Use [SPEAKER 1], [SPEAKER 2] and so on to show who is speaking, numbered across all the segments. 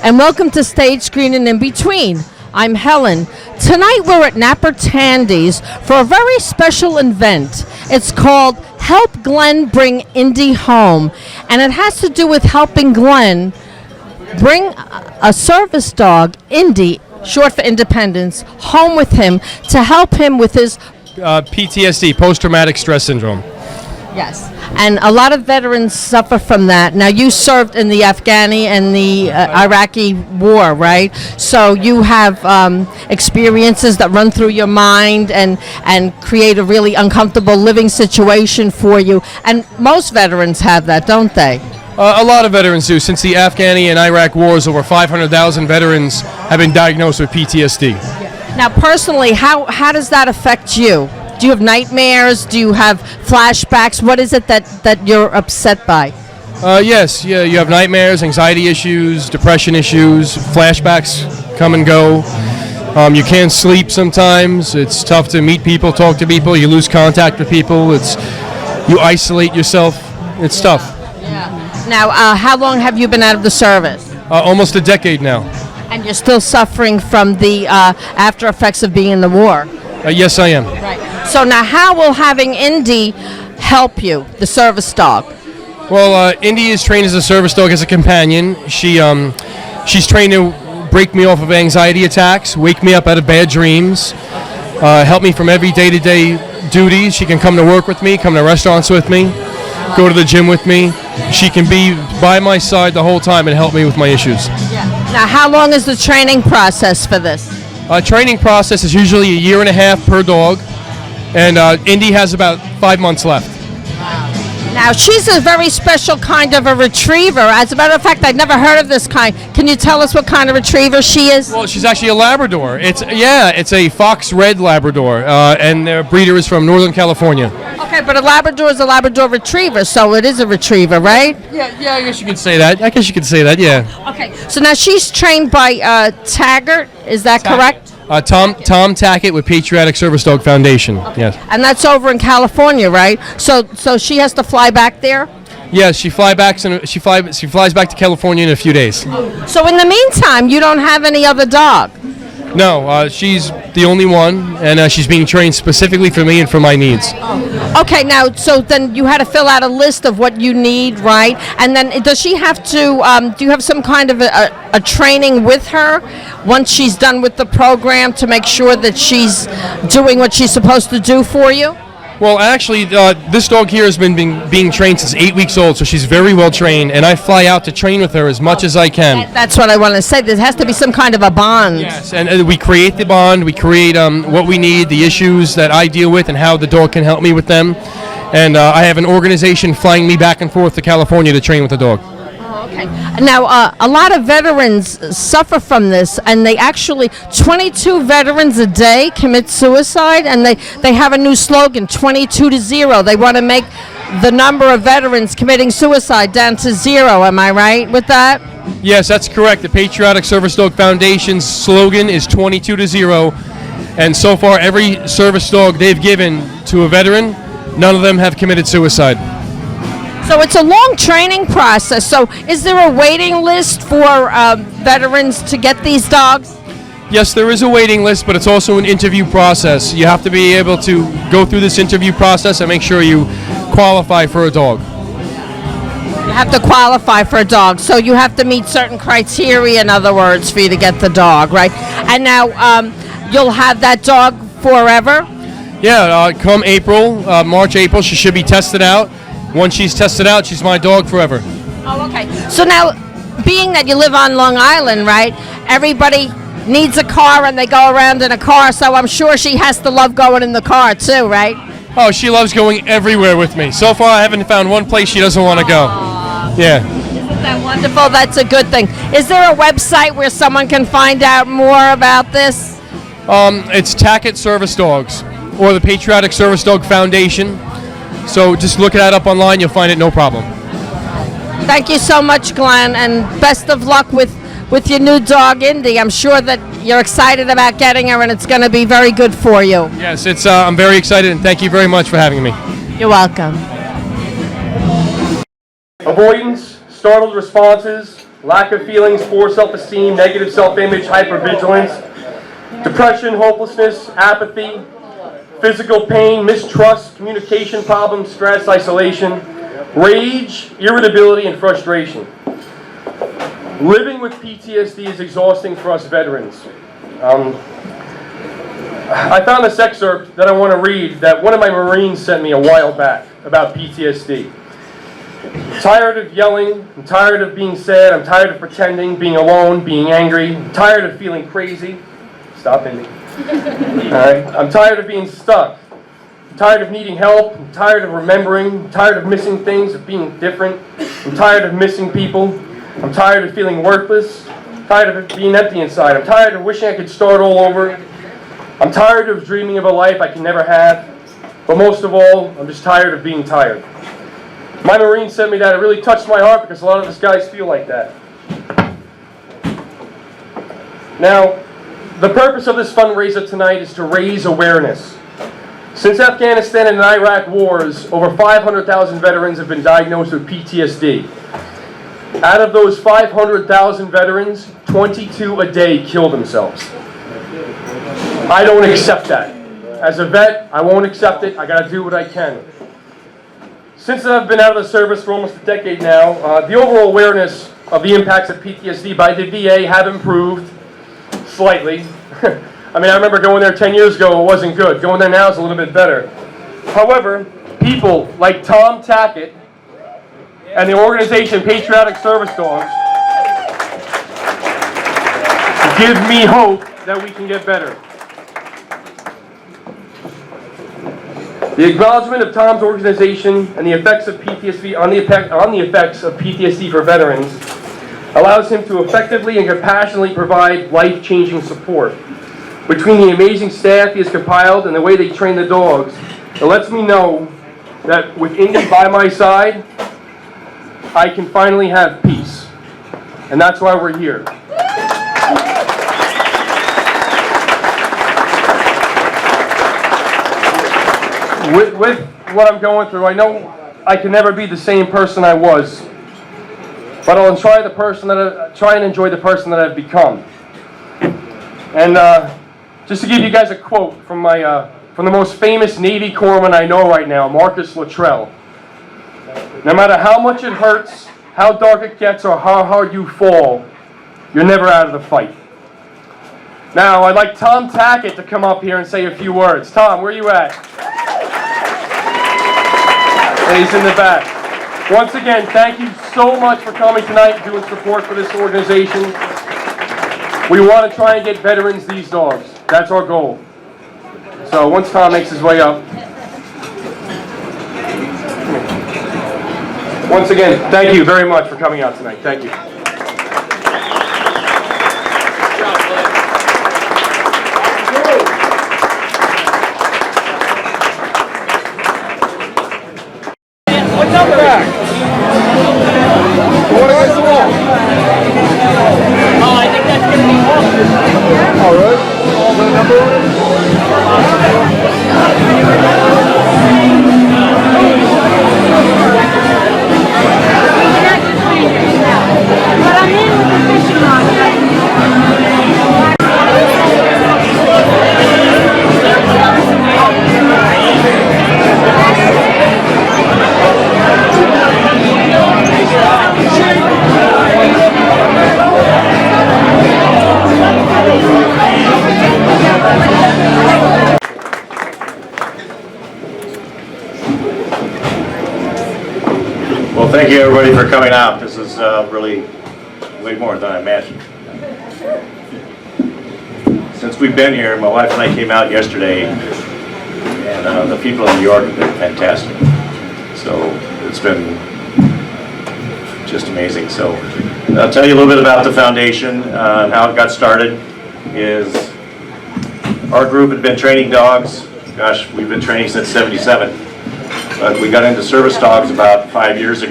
[SPEAKER 1] and welcome to Stage Screen and In Between. I'm Helen. Tonight we're at Napper Tandy's for a very special event. It's called Help Glen Bring Indy Home, and it has to do with helping Glen bring a service dog, Indy, short for Independence, home with him to help him with his
[SPEAKER 2] PTSD, post-traumatic stress syndrome.
[SPEAKER 1] Yes, and a lot of veterans suffer from that. Now, you served in the Afghani and the Iraqi war, right? So you have experiences that run through your mind and create a really uncomfortable living situation for you. And most veterans have that, don't they?
[SPEAKER 2] A lot of veterans do. Since the Afghani and Iraq wars, over 500,000 veterans have been diagnosed with PTSD.
[SPEAKER 1] Now, personally, how does that affect you? Do you have nightmares? Do you have flashbacks? What is it that you're upset by?
[SPEAKER 2] Yes, you have nightmares, anxiety issues, depression issues, flashbacks come and go. You can't sleep sometimes. It's tough to meet people, talk to people. You lose contact with people. You isolate yourself. It's tough.
[SPEAKER 1] Yeah. Now, how long have you been out of the service?
[SPEAKER 2] Almost a decade now.
[SPEAKER 1] And you're still suffering from the after effects of being in the war?
[SPEAKER 2] Yes, I am.
[SPEAKER 1] Right. So now how will having Indy help you, the service dog?
[SPEAKER 2] Well, Indy is trained as a service dog, as a companion. She's trained to break me off of anxiety attacks, wake me up out of bad dreams, help me from every day-to-day duties. She can come to work with me, come to restaurants with me, go to the gym with me. She can be by my side the whole time and help me with my issues.
[SPEAKER 1] Yeah. Now, how long is the training process for this?
[SPEAKER 2] Training process is usually a year and a half per dog, and Indy has about 5 months left.
[SPEAKER 1] Now, she's a very special kind of a retriever. As a matter of fact, I'd never heard of this kind. Can you tell us what kind of retriever she is?
[SPEAKER 2] Well, she's actually a Labrador. It's a fox red Labrador, and their breeder is from Northern California.
[SPEAKER 1] Okay, but a Labrador is a Labrador retriever, so it is a retriever, right?
[SPEAKER 2] Yeah, I guess you could say that. Yeah.
[SPEAKER 1] Okay, so now she's trained by Taggett, is that correct?
[SPEAKER 2] Tom Tackett with Patriotic Service Dog Foundation. Okay. Yes.
[SPEAKER 1] And that's over in California, right? So she has to fly back there?
[SPEAKER 2] Yes, she flies back to California in a few days.
[SPEAKER 1] So in the meantime, you don't have any other dog?
[SPEAKER 2] No, she's the only one, and she's being trained specifically for me and for my needs.
[SPEAKER 1] Okay, now, so then you had to fill out a list of what you need, right? And then does she have to, do you have some kind of a training with her once she's done with the program to make sure that she's doing what she's supposed to do for you?
[SPEAKER 2] Well, actually, this dog here has been being trained since 8 weeks old, so she's very well trained, and I fly out to train with her as much as I can.
[SPEAKER 1] That's what I want to say. There has to be some kind of a bond.
[SPEAKER 2] Yes, and we create the bond. We create what we need, the issues that I deal with, and how the dog can help me with them. And I have an organization flying me back and forth to California to train with the dog.
[SPEAKER 1] Okay. Now, a lot of veterans suffer from this, and they actually, 22 veterans a day commit suicide, and they have a new slogan, 22 to 0. They want to make the number of veterans committing suicide down to 0. Am I right with that?
[SPEAKER 2] Yes, that's correct. The Patriotic Service Dog Foundation's slogan is 22 to 0, and so far every service dog they've given to a veteran, none of them have committed suicide.
[SPEAKER 1] So it's a long training process. So is there a waiting list for veterans to get these dogs?
[SPEAKER 2] Yes, there is a waiting list, but it's also an interview process. You have to be able to go through this interview process and make sure you qualify for a dog.
[SPEAKER 1] You have to qualify for a dog. So you have to meet certain criteria, in other words, for you to get the dog, right? And now you'll have that dog forever?
[SPEAKER 2] Yeah, come March, April, she should be tested out. Once she's tested out, she's my dog forever.
[SPEAKER 1] Oh, okay. So now, being that you live on Long Island, right, everybody needs a car and they go around in a car, so I'm sure she has to love going in the car too, right?
[SPEAKER 2] Oh, she loves going everywhere with me. So far, I haven't found one place she doesn't want to go. Yeah.
[SPEAKER 1] Isn't that wonderful? That's a good thing. Is there a website where someone can find out more about this?
[SPEAKER 2] It's Tackett Service Dogs, or the Patriotic Service Dog Foundation. So just look that up online, you'll find it no problem.
[SPEAKER 1] Thank you so much, Glen, and best of luck with your new dog, Indy. I'm sure that you're excited about getting her, and it's going to be very good for you.
[SPEAKER 2] Yes, I'm very excited, and thank you very much for having me.
[SPEAKER 1] You're welcome.
[SPEAKER 2] Avoidance, startled responses,
[SPEAKER 3] lack of feelings, poor self-esteem, negative self-image, hypervigilance, depression, hopelessness, apathy, physical pain, mistrust, communication problems, stress, isolation, rage, irritability, and frustration. Living with PTSD is exhausting for us veterans. I found this excerpt that I want to read that one of my Marines sent me a while back about PTSD. I'm tired of yelling, I'm tired of being sad, I'm tired of pretending, being alone, being angry, I'm tired of feeling crazy. Stop, Indy. Alright? I'm tired of being stuck. I'm tired of needing help, I'm tired of remembering, I'm tired of missing things, of being different, I'm tired of missing people, I'm tired of feeling worthless, I'm tired of being empty inside, I'm tired of wishing I could start all over, I'm tired of dreaming of a life I can never have, but most of all, I'm just tired of being tired. My Marine sent me that. It really touched my heart because a lot of us guys feel like that. Now, the purpose of this fundraiser tonight is to raise awareness. Since Afghanistan and Iraq wars, over 500,000 veterans have been diagnosed with PTSD. Out of those 500,000 veterans, 22 a day kill themselves. I don't accept that. As a vet, I won't accept it. I got to do what I can. Since I've been out of the service for almost a decade now, the overall awareness of the impacts of PTSD by the VA have improved slightly. I mean, I remember going there 10 years ago, it wasn't good. Going there now is a little bit better. However, people like Tom Tackett and the organization Patriotic Service Dogs give me hope that we can get better. The acknowledgement of Tom's organization and the effects of PTSD on the effects of PTSD for veterans allows him to effectively and compassionately provide life-changing support. Between the amazing staff he has compiled and the way they train the dogs, it lets me know that with Indy by my side, I can finally have peace. And that's why we're here. With what I'm going through, I know I can never be the same person I was, but I'll try and enjoy the person that I've become. And just to give you guys a quote from from the most famous Navy corpsman I know right now, Marcus Luttrell. No matter how much it hurts, how dark it gets, or how hard you fall, you're never out of the fight. Now, I'd like Tom Tackett to come up here and say a few words. Tom, where are you at? He's in the back. Once again, thank you so much for coming tonight, doing support for this organization. We want to try and get veterans these dogs. That's our goal. So once Tom makes his way up. Once again, thank you very much for coming out tonight. Thank you.
[SPEAKER 4] Well, thank you everybody for coming out. This is really way more than I imagined. Since we've been here, my wife and I came out yesterday, and the people in New York have been fantastic. So it's been just amazing. So I'll tell you a little bit about the foundation. How it got started is our group had been training dogs. Gosh, we've been training since '77. But we got into service dogs about 6 years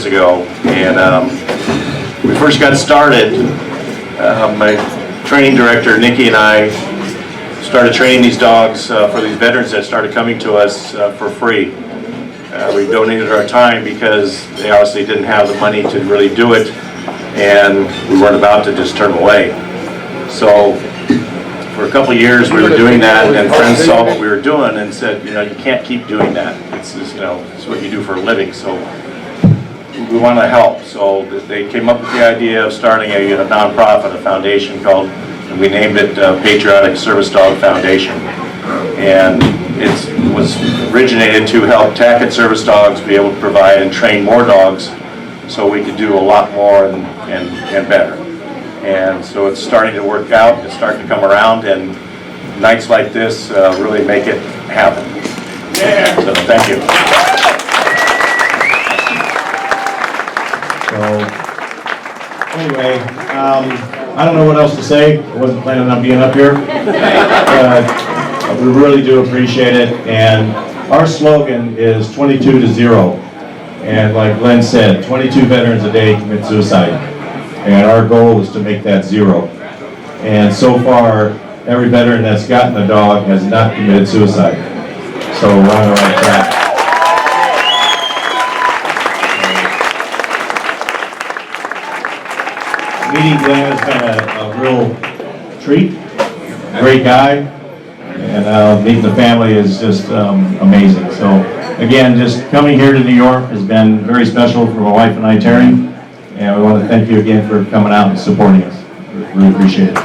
[SPEAKER 4] ago, and we first got started. My training director, Nikki, and I started training these dogs for these veterans that started coming to us for free. We donated our time because they obviously didn't have the money to really do it, and we weren't about to just turn them away. So for a couple of years we were doing that, and then friends saw what we were doing and said, you know, you can't keep doing that. It's just, you know, it's what you do for a living. So we want to help. So they came up with the idea of starting a nonprofit, a foundation called, and we named it Patriotic Service Dog Foundation. And it was originated to help Tackett service dogs be able to provide and train more dogs so we could do a lot more and better. And so it's starting to work out, it's starting to come around, and nights like this really make it happen. Yeah. So thank you.
[SPEAKER 5] So anyway, I don't know what else to say. I wasn't planning on being up here. We really do appreciate it, and our slogan is 22 to 0. And like Glenn said, 22 veterans a day commit suicide, and our goal is to make that 0. And so far, every veteran that's gotten a dog has not committed suicide. So we're on the right track. Meeting Glenn has been a real treat. Great guy. And meeting the family is just amazing. So again, just coming here to New York has been very special for my wife and I, Terry. And we want to thank you again for coming out and supporting us. Really appreciate it.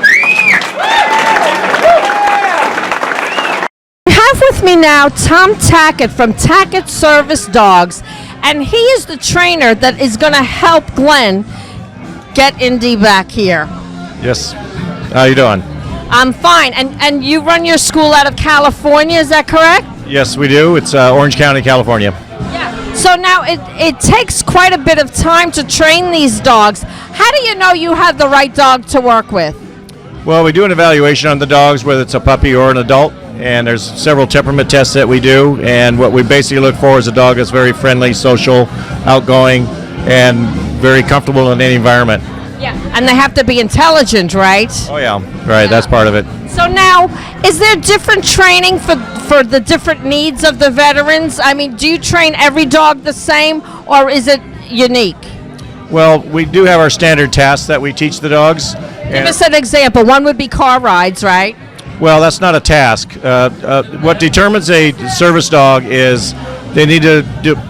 [SPEAKER 1] We have with me now Tom Tackett from Tackett Service Dogs, and he is the trainer that is going to help Glen get Indy back here.
[SPEAKER 6] Yes. How you doing?
[SPEAKER 1] I'm fine. And you run your school out of California, is that correct?
[SPEAKER 6] Yes, we do. It's Orange County, California.
[SPEAKER 1] Yeah. So now it takes quite a bit of time to train these dogs. How do you know you have the right dog to work with?
[SPEAKER 6] Well, we do an evaluation on the dogs, whether it's a puppy or an adult, and there's several temperament tests that we do, and what we basically look for is a dog that's very friendly, social, outgoing, and very comfortable in any environment.
[SPEAKER 1] Yeah. And they have to be intelligent, right?
[SPEAKER 6] Oh yeah, right, that's part of it.
[SPEAKER 1] So now, is there different training for the different needs of the veterans? I mean, do you train every dog the same, or is it unique?
[SPEAKER 6] Well, we do have our standard tasks that we teach the dogs.
[SPEAKER 1] Give us an example. One would be car rides, right?
[SPEAKER 6] Well, that's not a task. What determines a service dog is they need to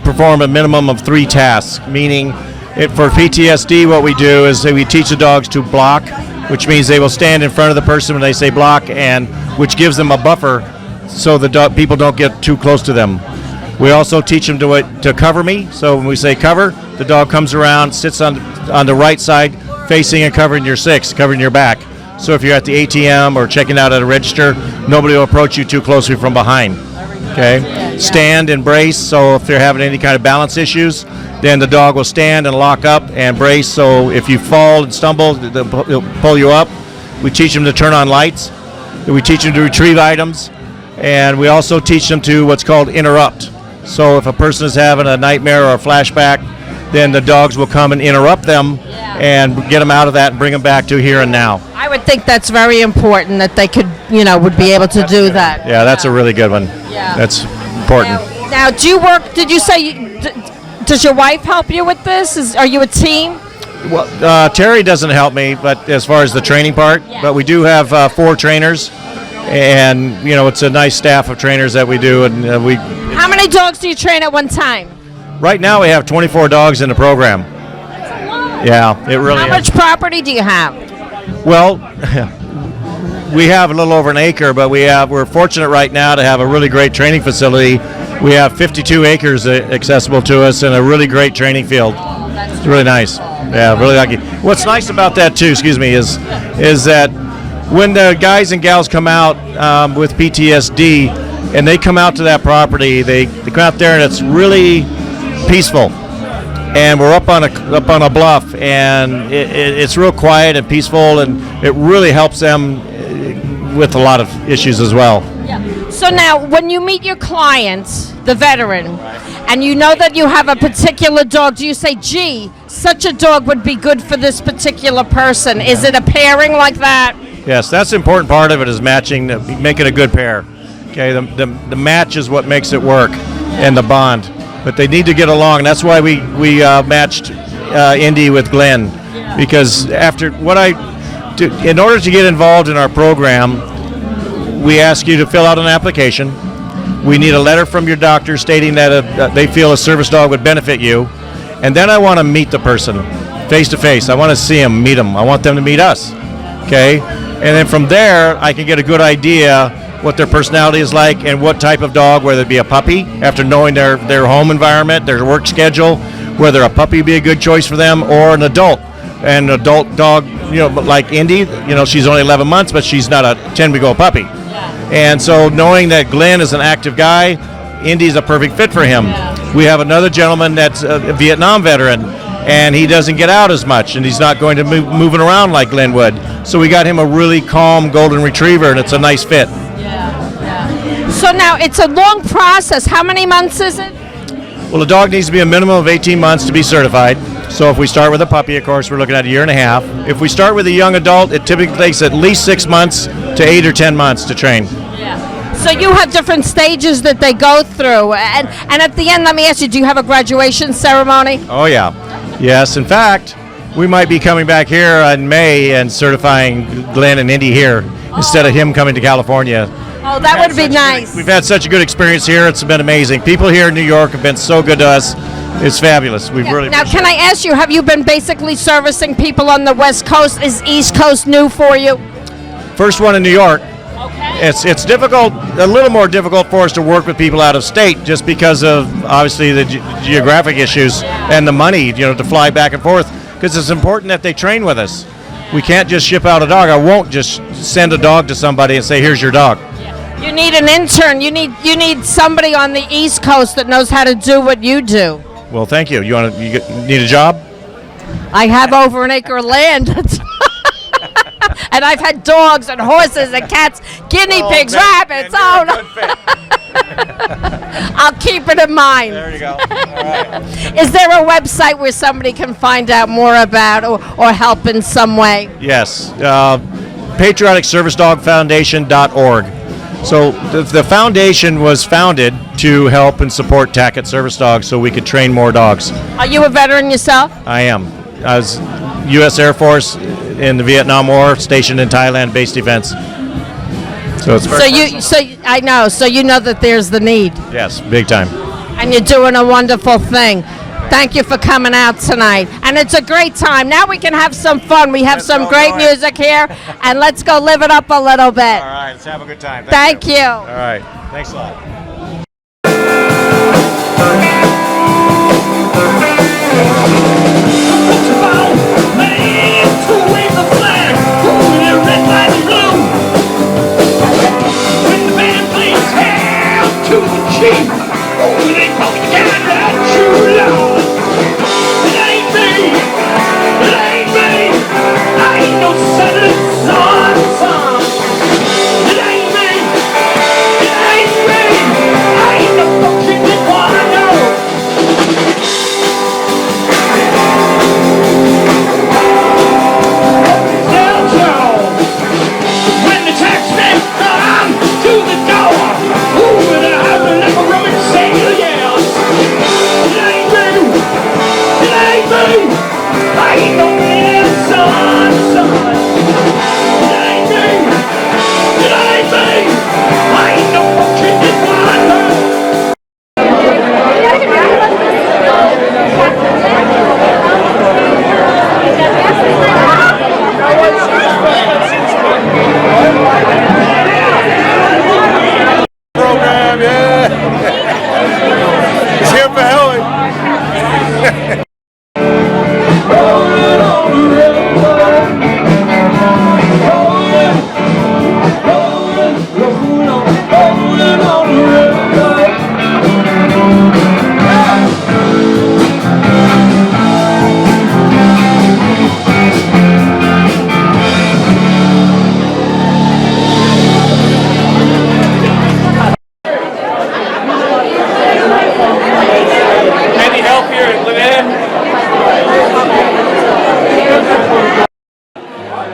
[SPEAKER 6] perform a minimum of 3 tasks, meaning for PTSD, what we do is we teach the dogs to block, which means they will stand in front of the person when they say block, and which gives them a buffer so the people don't get too close to them. We also teach them to cover me. So when we say cover, the dog comes around, sits on the right side, facing and covering your 6, covering your back. So if you're at the ATM or checking out at a register, nobody will approach you too closely from behind. Okay? Stand and brace, so if they're having any kind of balance issues, then the dog will stand and lock up and brace, so if you fall and stumble, they'll pull you up. We teach them to turn on lights. We teach them to retrieve items, and we also teach them to what's called interrupt. So if a person is having a nightmare or a flashback, then the dogs will come and interrupt them and get them out of that and bring them back to here and now.
[SPEAKER 1] I would think that's very important that they could, would be able to do that.
[SPEAKER 6] Yeah, that's a really good one.
[SPEAKER 1] Yeah.
[SPEAKER 6] That's important.
[SPEAKER 1] Now, do you work, did you say, does your wife help you with this? Are you a team?
[SPEAKER 6] Well, Terry doesn't help me, but as far as the training part, but we do have 4 trainers, and it's a nice staff of trainers that we do, and we.
[SPEAKER 1] How many dogs do you train at one time?
[SPEAKER 6] Right now we have 24 dogs in the program.
[SPEAKER 1] That's a lot.
[SPEAKER 6] Yeah, it really.
[SPEAKER 1] How much property do you have?
[SPEAKER 6] Well, we have a little over an acre, but we're fortunate right now to have a really great training facility. We have 52 acres accessible to us and a really great training field. It's really nice. Yeah, really lucky. What's nice about that too, is that when the guys and gals come out with PTSD and they come out to that property, they come out there and it's really peaceful. And we're up on a bluff, and it's real quiet and peaceful, and it really helps them with a lot of issues as well.
[SPEAKER 1] Yeah. So now, when you meet your clients, the veteran, and you know that you have a particular dog, do you say, gee, such a dog would be good for this particular person? Is it a pairing like that?
[SPEAKER 6] Yes, that's the important part of it, is matching, making a good pair. Okay, the match is what makes it work, and the bond. But they need to get along, and that's why we matched Indy with Glen. because after what in order to get involved in our program, we ask you to fill out an application. We need a letter from your doctor stating that they feel a service dog would benefit you. And then I want to meet the person face to face. I want to see them, meet them. I want them to meet us. Okay? And then from there, I can get a good idea what their personality is like and what type of dog, whether it be a puppy, after knowing their home environment, their work schedule, whether a puppy would be a good choice for them or an adult. An adult dog, like Indy, she's only 11 months, but she's not a 10-week-old puppy. And so knowing that Glen is an active guy, Indy's a perfect fit for him. We have another gentleman that's a Vietnam veteran, and he doesn't get out as much, and he's not going to moving around like Glen would. So we got him a really calm golden retriever, and it's a nice fit.
[SPEAKER 1] So now it's a long process. How many months is it?
[SPEAKER 6] Well, the dog needs to be a minimum of 18 months to be certified. So if we start with a puppy, of course, we're looking at a year and a half. If we start with a young adult, it typically takes at least 6 months to 8 or 10 months to train.
[SPEAKER 1] So you have different stages that they go through. And at the end, let me ask you, do you have a graduation ceremony?
[SPEAKER 6] Oh, yeah. Yes, in fact, we might be coming back here in May and certifying Glen and Indy here instead of him coming to California.
[SPEAKER 1] Oh, that would be nice.
[SPEAKER 6] We've had such a good experience here. It's been amazing. People here in New York have been so good to us. It's fabulous. We've really
[SPEAKER 1] Now, can I ask you, have you been basically servicing people on the West Coast? Is East Coast new for you?
[SPEAKER 6] First one in New York.
[SPEAKER 1] Okay.
[SPEAKER 6] It's difficult, a little more difficult for us to work with people out of state just because of obviously the geographic issues and the money, to fly back and forth, because it's important that they train with us. We can't just ship out a dog. I won't just send a dog to somebody and say, here's your dog.
[SPEAKER 1] You need an intern. You need somebody on the East Coast that knows how to do what you do.
[SPEAKER 6] Well, thank you. You need a job?
[SPEAKER 1] I have over an acre of land. And I've had dogs and horses and cats, guinea pigs, rabbits. Oh, no. I'll keep it in mind.
[SPEAKER 6] There you go. All right.
[SPEAKER 1] Is there a website where somebody can find out more about or help in some way?
[SPEAKER 6] Yes. PatrioticServiceDogFoundation.org. So the foundation was founded to help and support Tackett service dogs so we could train more dogs.
[SPEAKER 1] Are you a veteran yourself?
[SPEAKER 6] I am. I was U.S. Air Force in the Vietnam War, stationed in Thailand, base defense. So it's
[SPEAKER 1] I know. So you know that there's the need.
[SPEAKER 6] Yes, big time.
[SPEAKER 1] And you're doing a wonderful thing. Thank you for coming out tonight. And it's a great time. Now we can have some fun. We have some great music here, and let's go live it up a little bit.
[SPEAKER 6] All right, let's have a good time.
[SPEAKER 1] Thank you.
[SPEAKER 6] All right, thanks a lot.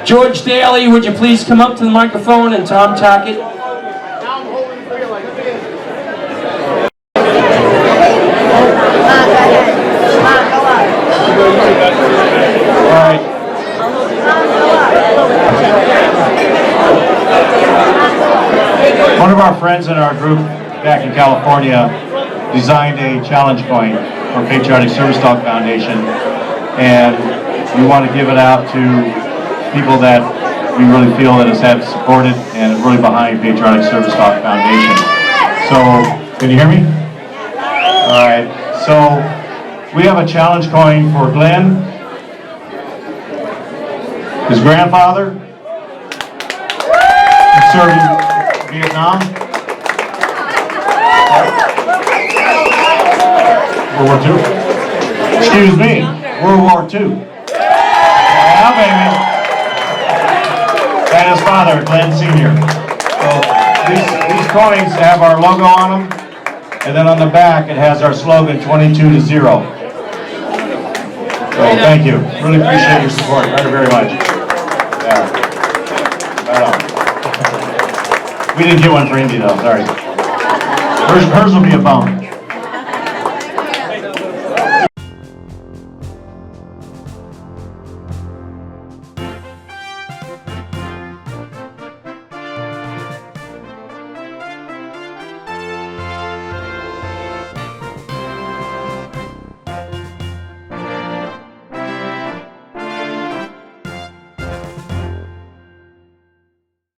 [SPEAKER 7] George Daly, would you please come up to the microphone, and Tom Tackett. All right.
[SPEAKER 5] One of our friends in our group back in California designed a challenge coin for Patriotic Service Dog Foundation, and we want to give it out to people that we really feel that have supported and are really behind Patriotic Service Dog Foundation. So, can you hear me? All right. So, we have a challenge coin for Glen. His grandfather served in Vietnam. World War II? Excuse me, World War II. Yeah, baby. And his father, Glen Sr. So these coins have our logo on them, and then on the back it has our slogan, 22-0. So thank you. Really appreciate your support very, very much. Yeah. Right on. We didn't get one for Indy though, sorry. Hers will be a bone.